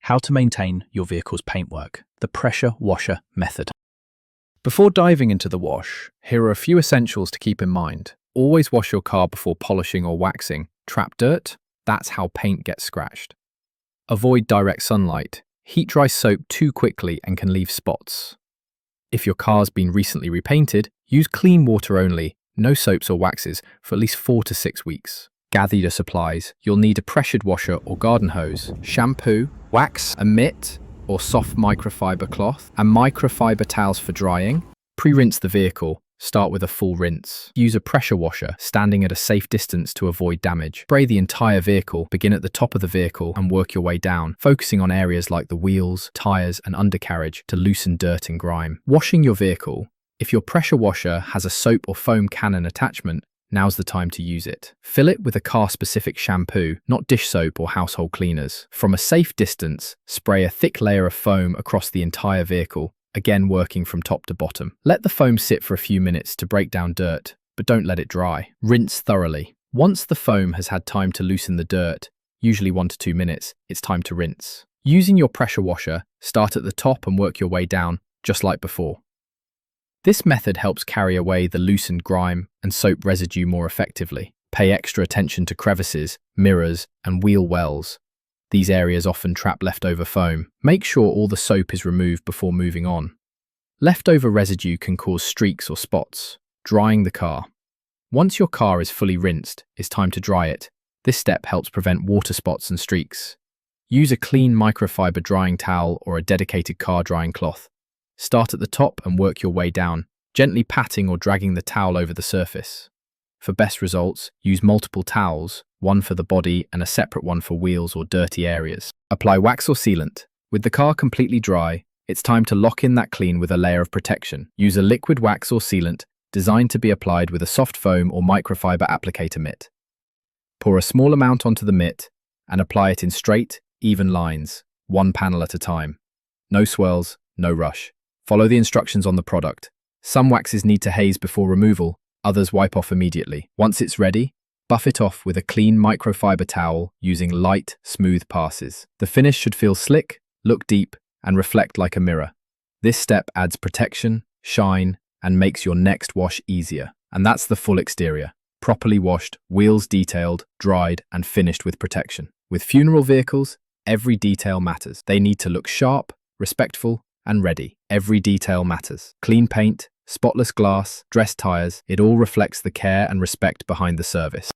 How to maintain your vehicle's paintwork, the pressure washer method. Before diving into the wash, here are a few essentials to keep in mind. Always wash your car before polishing or waxing. Trap dirt, that's how paint gets scratched. Avoid direct sunlight. Heat dry soap too quickly and can leave spots. If your car's been recently repainted, use clean water only, no soaps or waxes, for at least 4 to 6 weeks. Gather your supplies. You'll need a pressured washer or garden hose, shampoo, wax, a mitt or soft microfiber cloth, and microfiber towels for drying. Pre-rinse the vehicle. Start with a full rinse. Use a pressure washer, standing at a safe distance to avoid damage. Spray the entire vehicle. Begin at the top of the vehicle and work your way down, focusing on areas like the wheels, tires, and undercarriage to loosen dirt and grime. Washing your vehicle. If your pressure washer has a soap or foam cannon attachment, now's the time to use it. Fill it with a car-specific shampoo, not dish soap or household cleaners. From a safe distance, spray a thick layer of foam across the entire vehicle, again working from top to bottom. Let the foam sit for a few minutes to break down dirt, but don't let it dry. Rinse thoroughly. Once the foam has had time to loosen the dirt, usually 1 to 2 minutes, it's time to rinse. Using your pressure washer, start at the top and work your way down, just like before. This method helps carry away the loosened grime and soap residue more effectively. Pay extra attention to crevices, mirrors, and wheel wells. These areas often trap leftover foam. Make sure all the soap is removed before moving on. Leftover residue can cause streaks or spots. Drying the car. Once your car is fully rinsed, it's time to dry it. This step helps prevent water spots and streaks. Use a clean microfiber drying towel or a dedicated car drying cloth. Start at the top and work your way down, gently patting or dragging the towel over the surface. For best results, use multiple towels, one for the body and a separate one for wheels or dirty areas. Apply wax or sealant. With the car completely dry, it's time to lock in that clean with a layer of protection. Use a liquid wax or sealant designed to be applied with a soft foam or microfiber applicator mitt. Pour a small amount onto the mitt and apply it in straight, even lines, one panel at a time. No swirls, no rush. Follow the instructions on the product. Some waxes need to haze before removal, others wipe off immediately. Once it's ready, buff it off with a clean microfiber towel using light, smooth passes. The finish should feel slick, look deep, and reflect like a mirror. This step adds protection, shine, and makes your next wash easier. And that's the full exterior. Properly washed, wheels detailed, dried, and finished with protection. With funeral vehicles, every detail matters. They need to look sharp, respectful, and ready. Every detail matters. Clean paint, spotless glass, dressed tires, it all reflects the care and respect behind the service.